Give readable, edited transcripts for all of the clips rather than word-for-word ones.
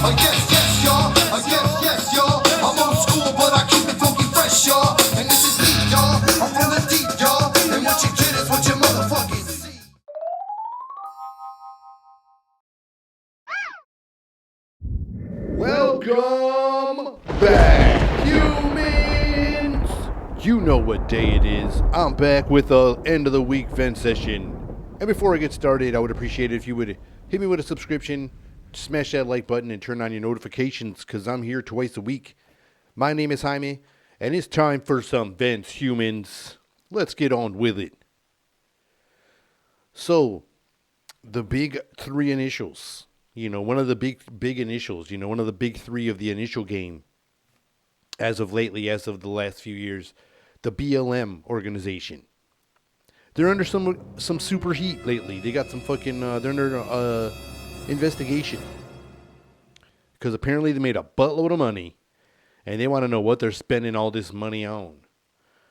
Yes, y'all. Yes, y'all. I'm old school, but I keep it funky fresh, y'all. And this is deep, y'all. I'm from the deep, y'all. And what you get is what you motherfucking see. Welcome back, humans! You know what day it is. I'm back with a end of the week vent session. And before I get started, I would appreciate it if you would hit me with a subscription, smash that like button, and turn on your notifications, because I'm here twice a week. My name is Jaime, and it's time for some vents, humans. Let's get on with it. So, the big three initials. You know, one of the big initials, you know, one of the big three of the initial game as of lately, as of the last few years, the BLM organization. They're under some super heat lately. They got some fucking, they're under investigation. Because apparently they made a buttload of money and they want to know what they're spending all this money on.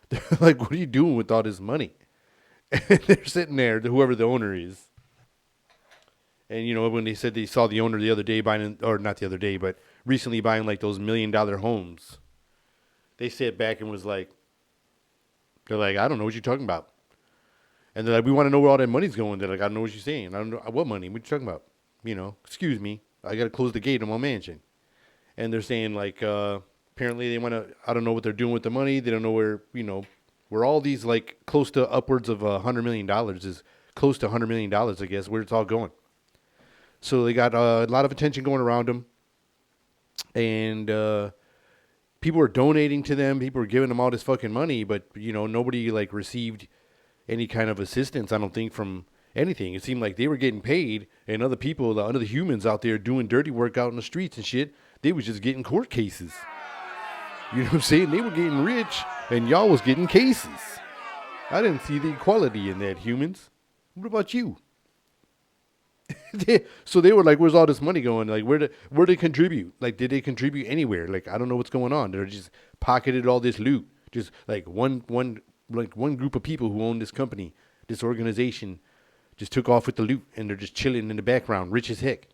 They're like, what are you doing with all this money? And they're sitting there, whoever the owner is. And, you know, when they said they saw the owner the other day buying, or not the other day, but recently buying like those $1 million homes, they sat back and was like, they're like, I don't know what you're talking about. And they're like, we want to know where all that money's going. They're like, I don't know what you're saying. I don't know. What money? What you talking about? You know, excuse me. I got to close the gate on my mansion. And they're saying like, apparently they want to, I don't know what they're doing with the money. They don't know where, you know, where all these like close to upwards of $100 million is close to $100 million, I guess, where it's all going. So they got a lot of attention going around them. And people are donating to them. People are giving them all this fucking money. But, you know, nobody, like, received any kind of assistance, I don't think, from anything. It seemed like they were getting paid. And other people, the other humans out there doing dirty work out in the streets and shit, they was just getting court cases. You know what I'm saying? They were getting rich. And y'all was getting cases. I didn't see the equality in that, humans. What about you? So they were like, where's all this money going? Like, where they contribute? Like, did they contribute anywhere? Like, I don't know what's going on. They're just pocketed all this loot. Just like one group of people who own this company, this organization, just took off with the loot and they're just chilling in the background, rich as heck.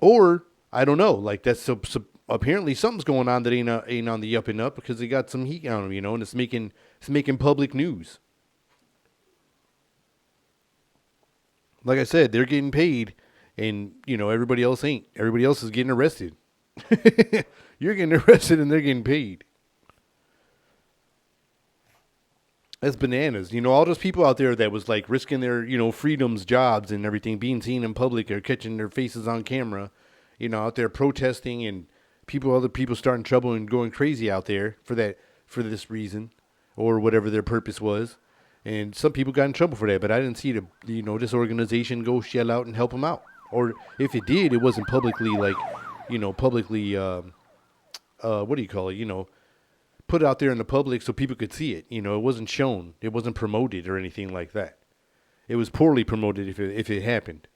Or I don't know. Like, that's apparently something's going on that ain't on the up and up, because they got some heat on them, you know, and it's making public news. Like I said, they're getting paid, and, you know, everybody else ain't. Everybody else is getting arrested. You're getting arrested, and they're getting paid. That's bananas. You know, all those people out there that was, like, risking their, you know, freedoms, jobs, and everything, being seen in public or catching their faces on camera, you know, out there protesting, and other people starting trouble and going crazy out there for this reason, or whatever their purpose was. And some people got in trouble for that, but I didn't see this organization go shell out and help them out. Or if it did, it wasn't publicly, like, you know, what do you call it? You know, put out there in the public so people could see it. You know, it wasn't shown. It wasn't promoted or anything like that. It was poorly promoted if it happened.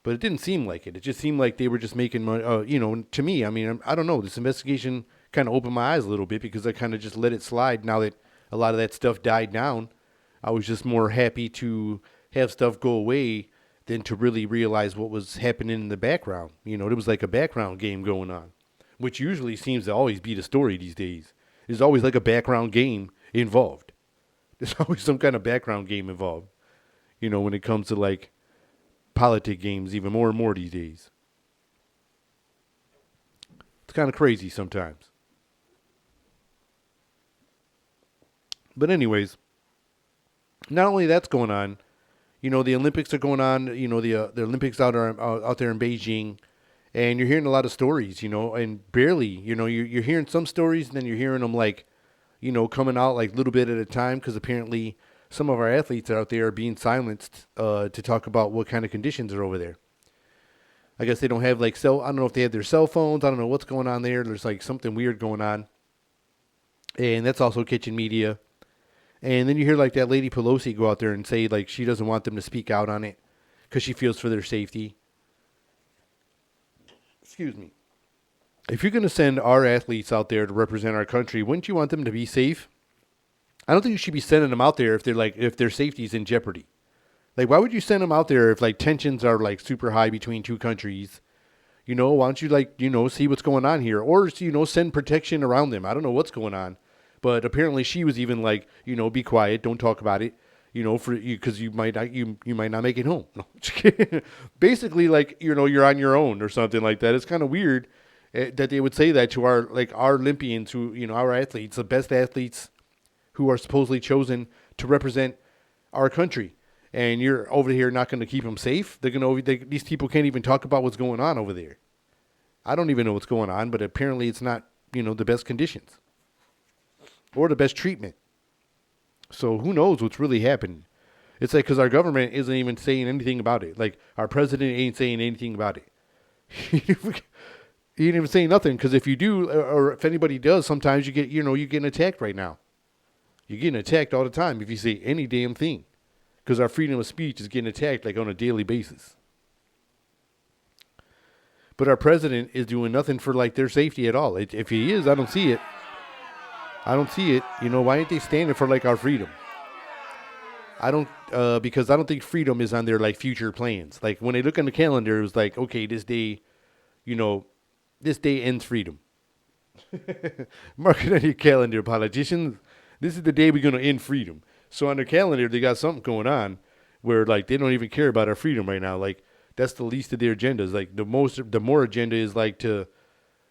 But it didn't seem like it. It just seemed like they were just making money. You know, to me, I mean, I don't know. This investigation kind of opened my eyes a little bit, because I kind of just let it slide now that a lot of that stuff died down. I was just more happy to have stuff go away than to really realize what was happening in the background. You know, there was like a background game going on, which usually seems to always be the story these days. There's always like a background game involved. There's always some kind of background game involved, you know, when it comes to like politic games, even more and more these days. It's kind of crazy sometimes. But anyways, not only that's going on, you know, the Olympics are going on. You know, the Olympics out there in Beijing, and you're hearing a lot of stories. You know, and barely, you know, you're hearing some stories, and then you're hearing them like, you know, coming out like a little bit at a time, because apparently some of our athletes out there are being silenced to talk about what kind of conditions are over there. I guess they don't have like I don't know if they have their cell phones. I don't know what's going on there. There's like something weird going on, and that's also catching media. And then you hear like that lady Pelosi go out there and say like she doesn't want them to speak out on it because she feels for their safety. Excuse me. If you're going to send our athletes out there to represent our country, wouldn't you want them to be safe? I don't think you should be sending them out there if their safety is in jeopardy. Like, why would you send them out there if like tensions are like super high between two countries Why don't you see what's going on here, or send protection around them. I don't know what's going on, but apparently she was even like, be quiet, don't talk about it, for you because you might not make it home. No. Basically, like you're on your own or something like that. It's kind of weird that they would say that to our Olympians, who our athletes, the best athletes, who are supposedly chosen to represent our country. And you're over here not going to keep them safe. These people can't even talk about what's going on over there. I don't even know what's going on, but apparently it's not, the best conditions or the best treatment. So who knows what's really happening? It's like, because our government isn't even saying anything about it. Like, our president ain't saying anything about it. He ain't even saying nothing, because if you do, or if anybody does, sometimes you're getting attacked right now. You're getting attacked all the time if you say any damn thing. Because our freedom of speech is getting attacked like on a daily basis. But our president is doing nothing for like their safety at all. If he is, I don't see it. I don't see it. Why ain't they standing for like our freedom? Because I don't think freedom is on their like future plans. Like when they look on the calendar, it was like, okay, this day, this day ends freedom. Mark it on your calendar, politicians. This is the day we're going to end freedom. So on their calendar, they got something going on where like they don't even care about our freedom right now. Like that's the least of their agendas. Like the more agenda is like to,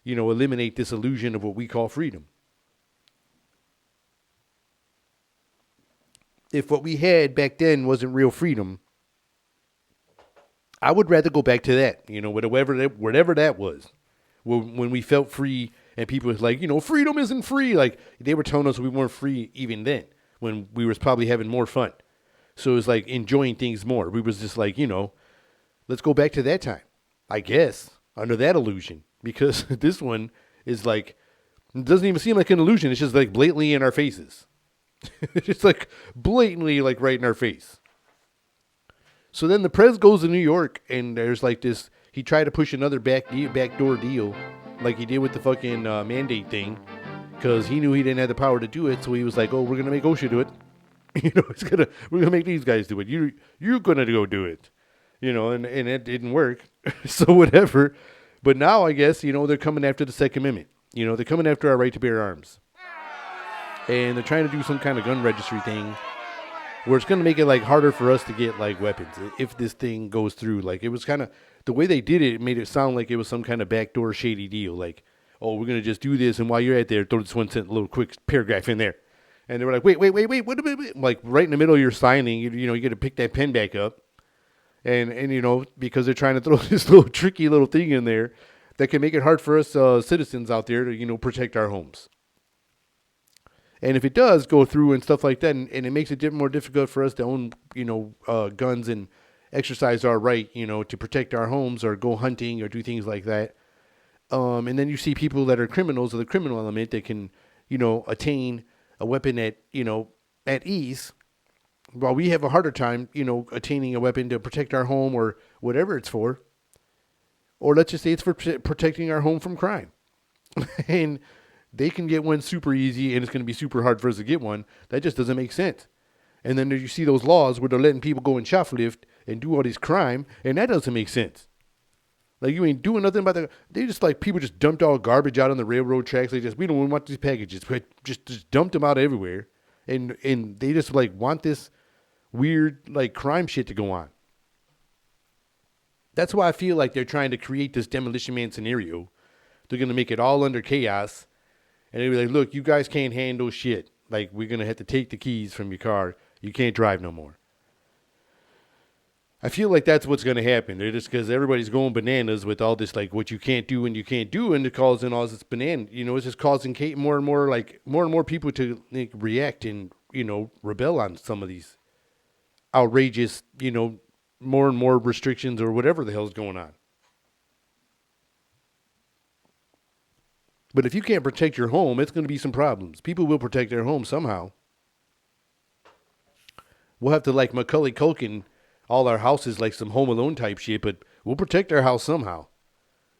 eliminate this illusion of what we call freedom. If what we had back then wasn't real freedom, I would rather go back to that. Whatever that was, when we felt free and people was like, freedom isn't free. Like they were telling us we weren't free even then, when we was probably having more fun. So it was like enjoying things more. We was just like, let's go back to that time, I guess, under that illusion. Because this one is like, it doesn't even seem like an illusion. It's just like blatantly in our faces. It's just like blatantly like right in our face. So then the prez goes to New York and there's like this, he tried to push another backdoor deal like he did with the fucking mandate thing. Because he knew he didn't have the power to do it, so he was like, "Oh, we're gonna make OSHA do it. We're gonna make these guys do it. You're gonna go do it, And it didn't work, so whatever. But now I guess they're coming after the Second Amendment. They're coming after our right to bear arms, and they're trying to do some kind of gun registry thing, where it's gonna make it like harder for us to get like weapons if this thing goes through. Like it was kind of the way they did it, it made it sound like it was some kind of backdoor shady deal, like, oh, we're going to just do this, and while you're at there, throw this one little quick paragraph in there. And they were like, wait, what a minute. Like, right in the middle of your signing, you got to pick that pen back up. And because they're trying to throw this little tricky little thing in there that can make it hard for us citizens out there to, protect our homes. And if it does go through and stuff like that, and it makes it more difficult for us to own, guns and exercise our right, to protect our homes or go hunting or do things like that. And then you see people that are criminals of the criminal element that can, attain a weapon at ease, while we have a harder time, attaining a weapon to protect our home or whatever it's for. Or let's just say it's for protecting our home from crime. And they can get one super easy and it's going to be super hard for us to get one. That just doesn't make sense. And then you see those laws where they're letting people go and shoplift and do all this crime, and that doesn't make sense. Like, you ain't doing nothing about that. They just like, people just dumped all garbage out on the railroad tracks. We don't want these packages. But just dumped them out everywhere. And they just like want this weird like crime shit to go on. That's why I feel like they're trying to create this Demolition Man scenario. They're going to make it all under chaos. And they'll be like, look, you guys can't handle shit. Like, we're going to have to take the keys from your car. You can't drive no more. I feel like that's what's going to happen. They're just because everybody's going bananas with all this, like, what you can't do and you can't do, and it causing all this banana. It's just causing more and more people to like, react and, rebel on some of these outrageous, more and more restrictions or whatever the hell's going on. But if you can't protect your home, it's going to be some problems. People will protect their home somehow. We'll have to, like, Macaulay Culkin all our houses like some Home Alone type shit, but we'll protect our house somehow.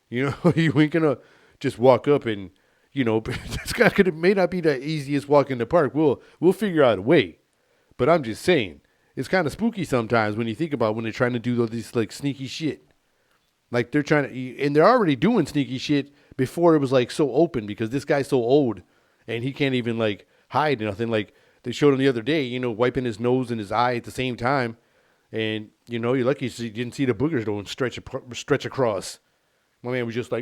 You ain't gonna just walk up and, it may not be the easiest walk in the park. We'll figure out a way. But I'm just saying, it's kind of spooky sometimes when you think about when they're trying to do all this like sneaky shit. Like they're trying to, and they're already doing sneaky shit before it was like so open because this guy's so old and he can't even like hide nothing. Like they showed him the other day, wiping his nose and his eye at the same time. And, you're lucky you didn't see the boogers don't stretch across. My man was just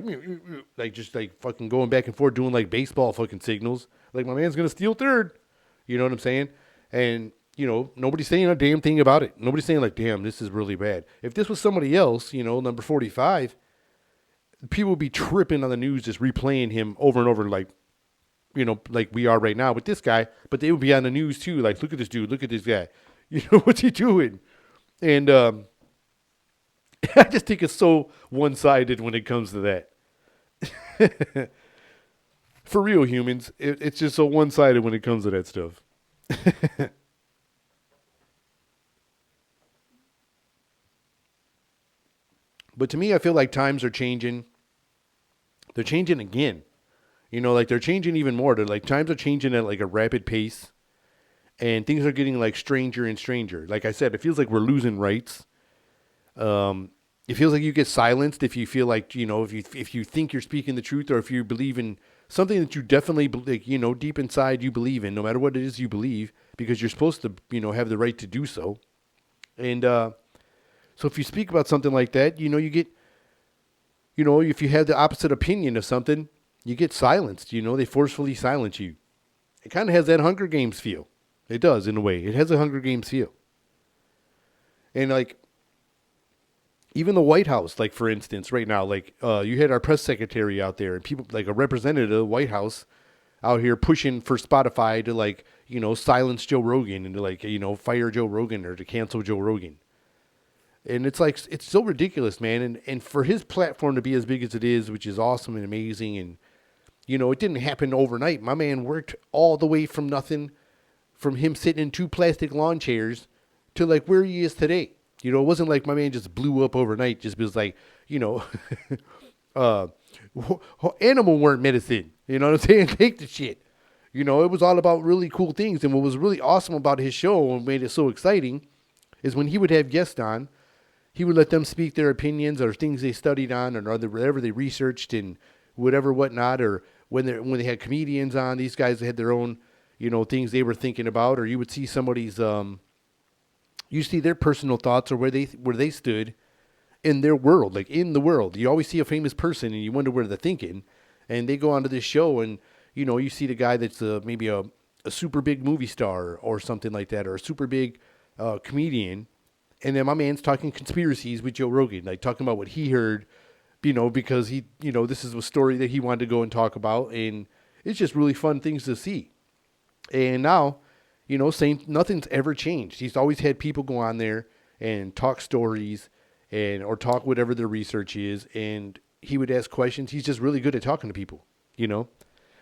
just like fucking going back and forth doing like baseball fucking signals. Like my man's going to steal third. You know what I'm saying? And, nobody's saying a damn thing about it. Nobody's saying like, damn, this is really bad. If this was somebody else, number 45, people would be tripping on the news just replaying him over and over like, like we are right now with this guy. But they would be on the news too. Like, look at this dude. Look at this guy. What's he doing? And I just think it's so one-sided when it comes to that. For real, humans, it's just so one-sided when it comes to that stuff. But to me, I feel like times are changing. They're changing again. Like they're changing even more. They're like times are changing at like a rapid pace. And things are getting like stranger and stranger. Like I said, it feels like we're losing rights. It feels like you get silenced if you feel like, if you think you're speaking the truth or if you believe in something that you definitely, deep inside you believe in, no matter what it is you believe, because you're supposed to, have the right to do so. And so if you speak about something like that, you get, if you have the opposite opinion of something, you get silenced. They forcefully silence you. It kind of has that Hunger Games feel. It does, in a way. It has a Hunger Games feel. And, like, even the White House, like, for instance, right now, like, you had our press secretary out there and people, like, a representative of the White House out here pushing for Spotify to, like, silence Joe Rogan and to, like, fire Joe Rogan or to cancel Joe Rogan. And it's, like, it's so ridiculous, man. And for his platform to be as big as it is, which is awesome and amazing, and, it didn't happen overnight. My man worked all the way from nothing, from him sitting in 2 plastic lawn chairs to like where he is today. It wasn't like my man just blew up overnight just because like, animal weren't medicine. You know what I'm saying? Take the shit. It was all about really cool things. And what was really awesome about his show and made it so exciting is when he would have guests on, he would let them speak their opinions or things they studied on or whatever they researched and whatever, whatnot. Or when they had comedians on, these guys had their own, things they were thinking about, or you would see somebody's, you see their personal thoughts or where they stood in their world, like in the world. You always see a famous person and you wonder where they're thinking, and they go onto this show and, you see the guy that's maybe a super big movie star or something like that, or a super big comedian. And then my man's talking conspiracies with Joe Rogan, like talking about what he heard, because he, this is a story that he wanted to go and talk about. And it's just really fun things to see. And now, nothing's ever changed. He's always had people go on there and talk stories or talk whatever their research is. And he would ask questions. He's just really good at talking to people,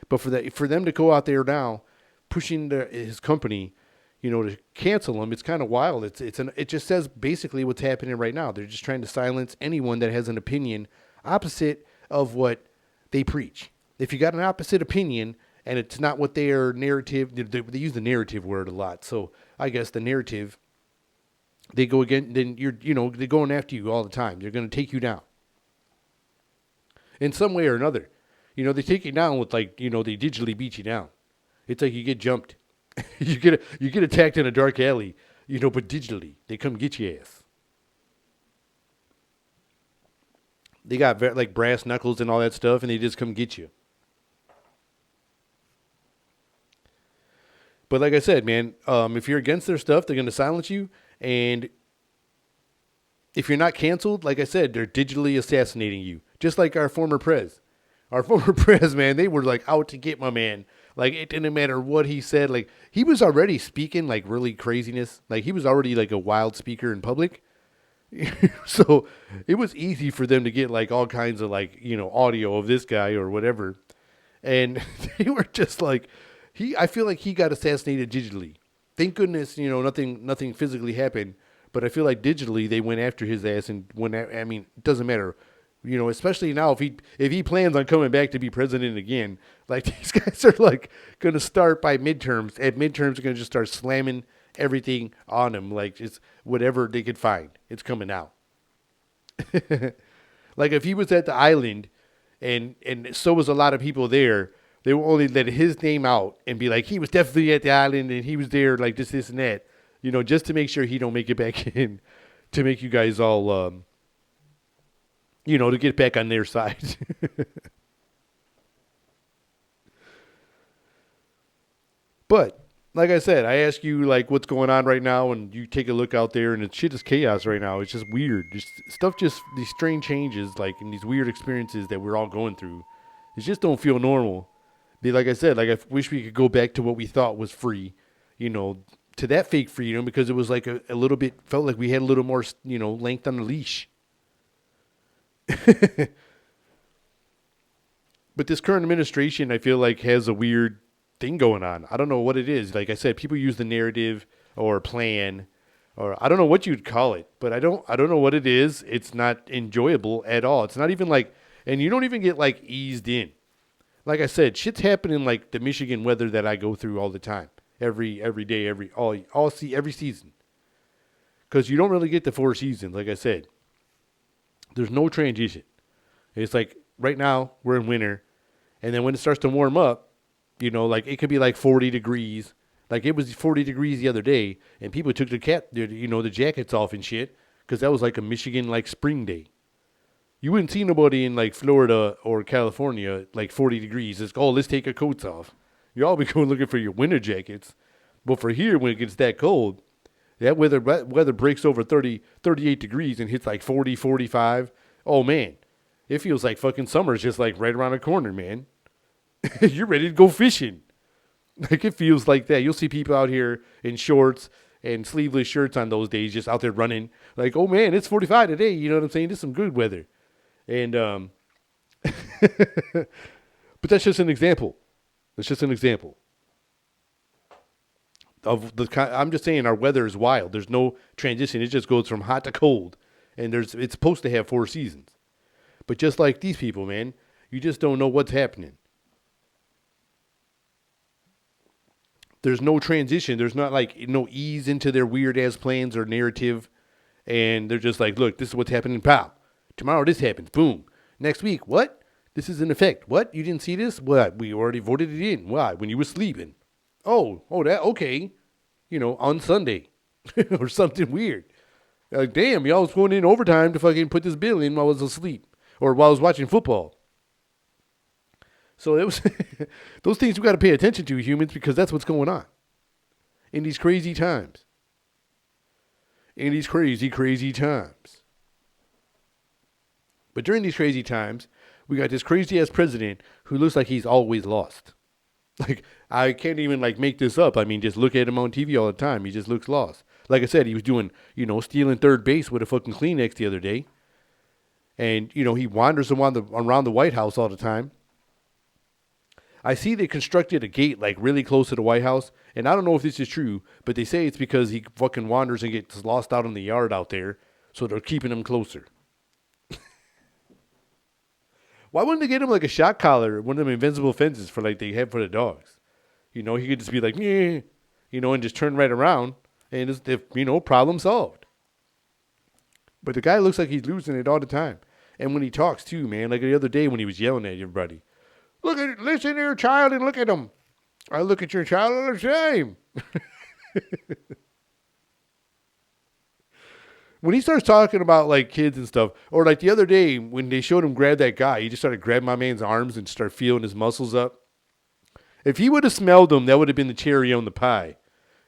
But for them to go out there now, pushing his company, to cancel him, it's kind of wild. It just says basically what's happening right now. They're just trying to silence anyone that has an opinion opposite of what they preach. If you got an opposite opinion, and it's not what their narrative, they use the narrative word a lot. So I guess the narrative, they go again, then they're going after you all the time. They're going to take you down in some way or another. They take you down with like, they digitally beat you down. It's like you get jumped. you get attacked in a dark alley, but digitally they come get your ass. They got like brass knuckles and all that stuff, and they just come get you. But like I said, man, if you're against their stuff, they're going to silence you. And if you're not canceled, like I said, they're digitally assassinating you. Just like our former prez. Our former prez, man, they were like out to get my man. Like it didn't matter what he said. Like he was already speaking like really craziness. Like he was already like a wild speaker in public. So it was easy for them to get like all kinds of like, audio of this guy or whatever. And they were just like, I feel like he got assassinated digitally. Thank goodness, nothing physically happened. But I feel like digitally they went after his ass and it doesn't matter, especially now if he plans on coming back to be president again. Like these guys are like going to start by midterms. At midterms, they're going to just start slamming everything on him, like just whatever they could find. It's coming out. Like if he was at the island and so was a lot of people there, they will only let his name out and be like, he was definitely at the island and he was there, like this and that, just to make sure he don't make it back in, to make you guys all, to get back on their side. But like I said, I ask you like what's going on right now, and you take a look out there, and it's shit is chaos right now. It's just weird. Just stuff, just these strange changes, like and these weird experiences that we're all going through. It just don't feel normal. Be like I said, like I wish we could go back to what we thought was free, to that fake freedom, because it was like a little bit, felt like we had a little more, length on the leash. But this current administration, I feel like, has a weird thing going on. I don't know what it is. Like I said, people use the narrative or plan, or I don't know what you'd call it, but I don't know what it is. It's not enjoyable at all. It's not even like, and you don't even get like eased in. Like I said, shit's happening like the Michigan weather that I go through all the time, every day, every season. Because you don't really get the 4 seasons. Like I said, there's no transition. It's like right now we're in winter, and then when it starts to warm up, like it could be like 40 degrees. Like it was 40 degrees the other day, and people took the jackets off and shit, because that was like a Michigan like spring day. You wouldn't see nobody in like Florida or California like 40 degrees. It's let's take our coats off. You all be going looking for your winter jackets. But for here, when it gets that cold, that weather breaks over 38 degrees and hits like 40, 45. Oh man, it feels like fucking summer's just like right around the corner, man. You're ready to go fishing. Like it feels like that. You'll see people out here in shorts and sleeveless shirts on those days, just out there running. Like, oh man, it's 45 today. You know what I'm saying? This is some good weather. And but that's just an example. That's just an example of I'm just saying our weather is wild. There's no transition. It just goes from hot to cold, and it's supposed to have 4 seasons. But just like these people, man, you just don't know what's happening. There's no transition. There's not like no ease into their weird ass plans or narrative. And they're just like, look, this is what's happening. Pow. Tomorrow this happens. Boom. Next week, what? This is in effect. What? You didn't see this? What? We already voted it in. Why? When you were sleeping. Oh, that, okay. On Sunday. Or something weird. Like, damn, y'all was going in overtime to fucking put this bill in while I was asleep. Or while I was watching football. So it was those things we got to pay attention to, humans, because that's what's going on in these crazy times. In these crazy, crazy times. But during these crazy times, we got this crazy ass president who looks like he's always lost. Like, I can't even like make this up. I mean, just look at him on TV all the time. He just looks lost. Like I said, he was doing, stealing third base with a fucking Kleenex the other day. And, he wanders around the White House all the time. I see they constructed a gate like really close to the White House, and I don't know if this is true, but they say it's because he fucking wanders and gets lost out in the yard out there, so they're keeping him closer. Why wouldn't they get him like a shock collar, one of them invincible fences for like they have for the dogs? He could just be like, yeah, and just turn right around, and it's, problem solved. But the guy looks like he's losing it all the time. And when he talks too, man, like the other day when he was yelling at everybody. Listen to your child and look at him. I look at your child all the time. When he starts talking about like kids and stuff, or like the other day when they showed him grab that guy, he just started grabbing my man's arms and start feeling his muscles up. If he would have smelled him, that would have been the cherry on the pie.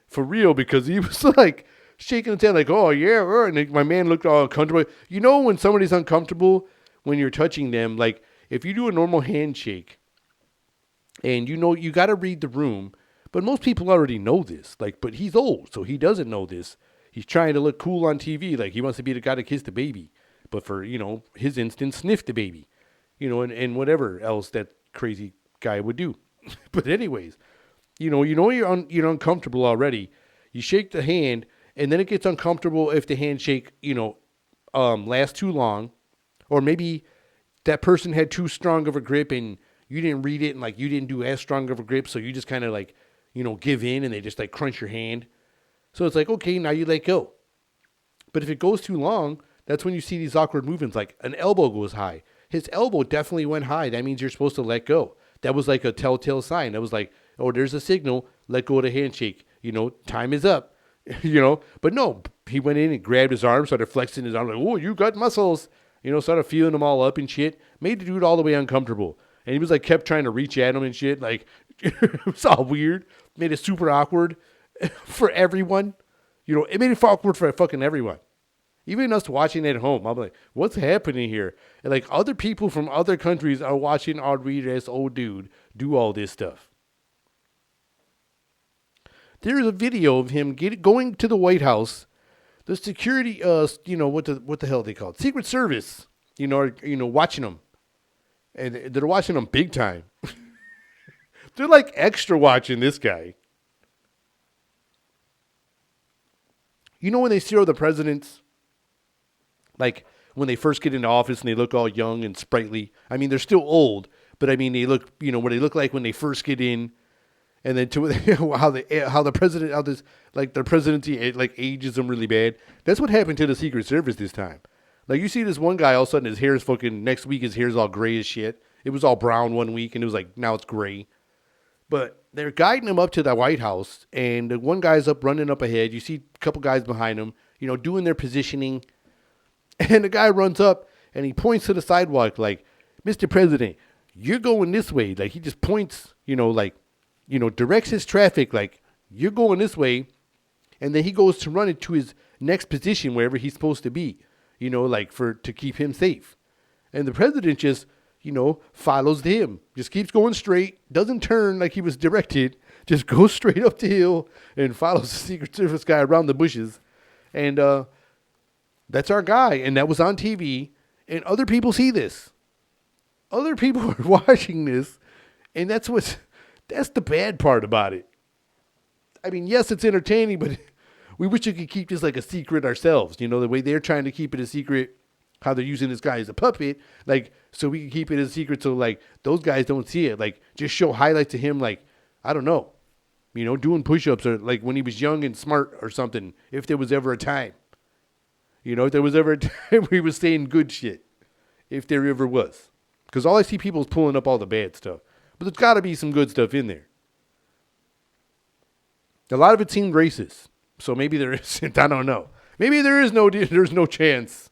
For real, because he was like shaking his head like, oh yeah, and my man looked all uncomfortable. When somebody's uncomfortable when you're touching them, like if you do a normal handshake, and you got to read the room, but most people already know this. Like, but he's old, so he doesn't know this. He's trying to look cool on TV, like he wants to be the guy to kiss the baby, but for his instance, sniff the baby, and whatever else that crazy guy would do. But anyways, you're uncomfortable already. You shake the hand, and then it gets uncomfortable if the handshake lasts too long, or maybe that person had too strong of a grip and you didn't read it, and like you didn't do as strong of a grip, so you just kind of like, give in, and they just like crunch your hand. So it's like, okay, now you let go. But if it goes too long, That's when you see these awkward movements, like an elbow goes high. His elbow definitely went high. That means you're supposed to let go. That was like a telltale sign. That was like, oh, there's a signal. Let go of the handshake. Time is up. But no, he went in and grabbed his arm, started flexing his arm, like, oh, you got muscles. Started feeling them all up and shit. Made the dude all the way uncomfortable. And he was like, kept trying to reach at him and shit. Like, it was all weird. Made it super awkward for everyone. It made it awkward for fucking everyone. Even us watching at home, I'm like, what's happening here? And like other people from other countries are watching our weird-ass old dude do all this stuff. There's a video of him going to the White House. The security, what the hell are they called? Secret Service, watching them. And they're watching him big time. They're like extra watching this guy. When they see all the presidents, like when they first get into office and they look all young and sprightly. I mean, they're still old, but I mean, they look, what they look like when they first get in. And then to the presidency like ages them really bad. That's what happened to the Secret Service this time. Like you see this one guy, all of a sudden his hair is fucking, next week his hair's all gray as shit. It was all brown one week and it was like, now it's gray. But they're guiding him up to the White House and the one guy's running up ahead. You see a couple guys behind him, doing their positioning. And the guy runs up and he points to the sidewalk like, Mr. President, you're going this way. Like he just points, directs his traffic like, you're going this way. And then he goes to run into his next position wherever he's supposed to be, to keep him safe. And the president just, follows him, just keeps going straight, doesn't turn like he was directed, just goes straight up the hill and follows the Secret Service guy around the bushes. And, that's our guy, and that was on TV, and other people see this. Other people are watching this, and that's the bad part about it. I mean, yes, it's entertaining, but we wish we could keep this like a secret ourselves. The way they're trying to keep it a secret, how they're using this guy as a puppet, like, so we can keep it a secret so, like, those guys don't see it. Like, just show highlights of him, like, I don't know, doing push-ups or, like, when he was young and smart or something, if there was ever a time. If there was ever a time where he was saying good shit. If there ever was. Because all I see people is pulling up all the bad stuff. But there's got to be some good stuff in there. A lot of it seemed racist. So maybe there isn't. I don't know. Maybe there's no chance.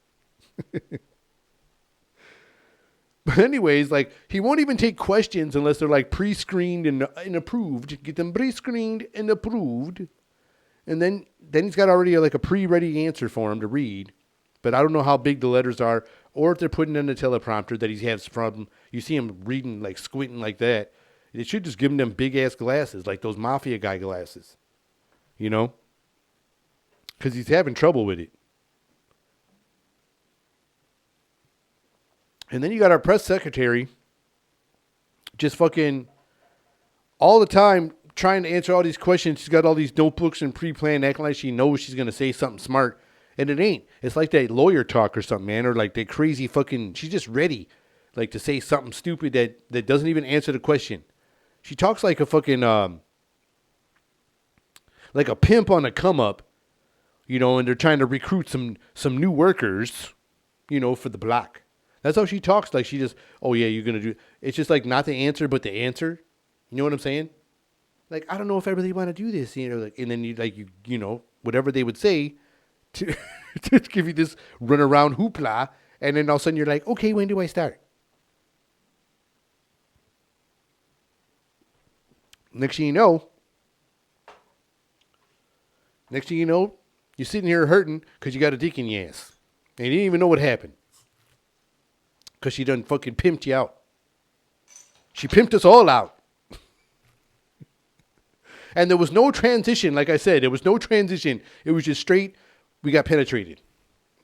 But anyways, like, he won't even take questions unless they're, like, pre-screened and approved. Get them pre-screened and approved. And then he's got already like a pre-ready answer for him to read. But I don't know how big the letters are or if they're putting in the teleprompter that he has from. You see him reading, like squinting like that. They should just give him them big-ass glasses, like those mafia guy glasses. Because he's having trouble with it. And then you got our press secretary just fucking all the time trying to answer all these questions. She's got all these notebooks and pre-planned, acting like she knows she's going to say something smart. And it ain't. It's like that lawyer talk or something, man. Or like that crazy fucking, she's just ready, like, to say something stupid that doesn't even answer the question. She talks like a fucking, like a pimp on a come up, and they're trying to recruit some new workers, for the block. That's how she talks. Like, she just, oh yeah, you're going to do, it's just like not the answer, but the answer. You know what I'm saying? Like, I don't know if I really want to do this, like, and then you whatever they would say to, to give you this run around hoopla. And then all of a sudden you're like, okay, when do I start? Next thing you know, you're sitting here hurting because you got a dick in your ass. And you didn't even know what happened. Because she done fucking pimped you out. She pimped us all out. And there was no transition, like I said. There was no transition. It was just straight, we got penetrated.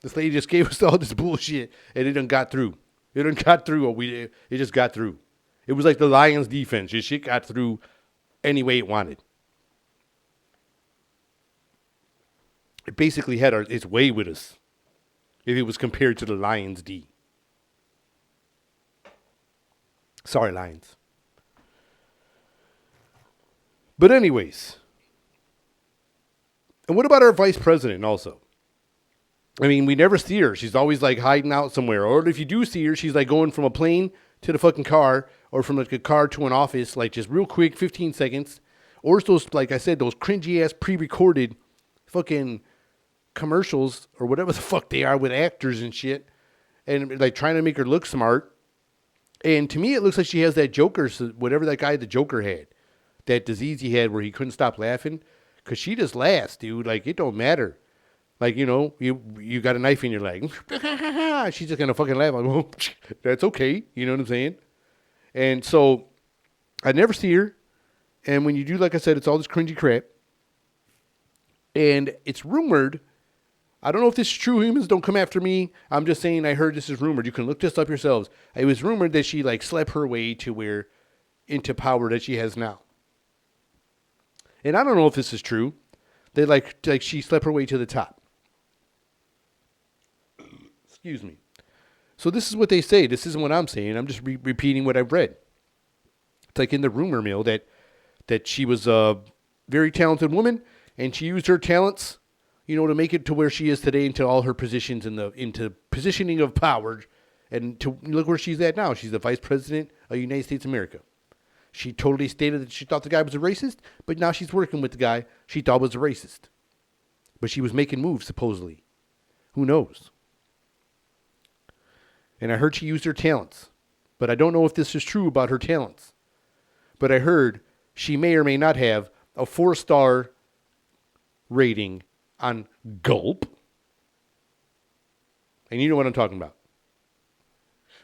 This lady just gave us all this bullshit, and it done got through. It done got through. It just got through. It was like the Lions defense. This shit got through any way it wanted. It basically had its way with us, if it was compared to the Lions D. Sorry, Lions. But anyways, and what about our vice president also? I mean, we never see her. She's always like hiding out somewhere. Or if you do see her, she's like going from a plane to the fucking car, or from like a car to an office, like just real quick, 15 seconds. Or it's those, like I said, those cringy ass pre-recorded fucking commercials or whatever the fuck they are with actors and shit, and like trying to make her look smart. And to me, it looks like she has that Joker, whatever that guy the Joker had, that disease he had where he couldn't stop laughing, because she just laughs, dude. Like, it don't matter. Like, you know, you got a knife in your leg. She's just gonna fucking laugh. Like, well, that's okay. You know what I'm saying? And so I never see her. And when you do, like I said, it's all this cringy crap. And it's rumored. I don't know if this is true. Humans, don't come after me. I'm just saying I heard this is rumored. You can look this up yourselves. It was rumored that she like slept her way to where into power that she has now. And I don't know if this is true. They like she slept her way to the top. Excuse me. So this is what they say. This isn't what I'm saying. I'm just repeating what I've read. It's like in the rumor mill that she was a very talented woman, and she used her talents, you know, to make it to where she is today, into all her positions into positioning of power, and to look where she's at now. She's the vice president of the United States of America. She totally stated that she thought the guy was a racist, but now she's working with the guy she thought was a racist. But she was making moves, supposedly. Who knows? And I heard she used her talents, but I don't know if this is true about her talents. But I heard she may or may not have a 4-star rating on Gulp. And you know what I'm talking about.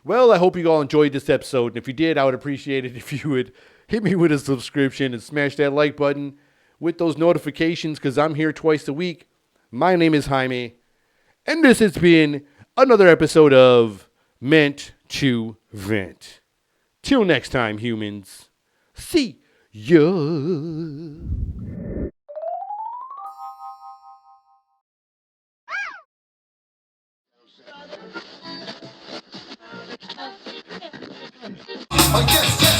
Well, I hope you all enjoyed this episode. And if you did, I would appreciate it if you would hit me with a subscription and smash that like button with those notifications, because I'm here twice a week. My name is Jaime, and this has been another episode of Meant to Vent. Till next time, humans. See ya. Yes, yes.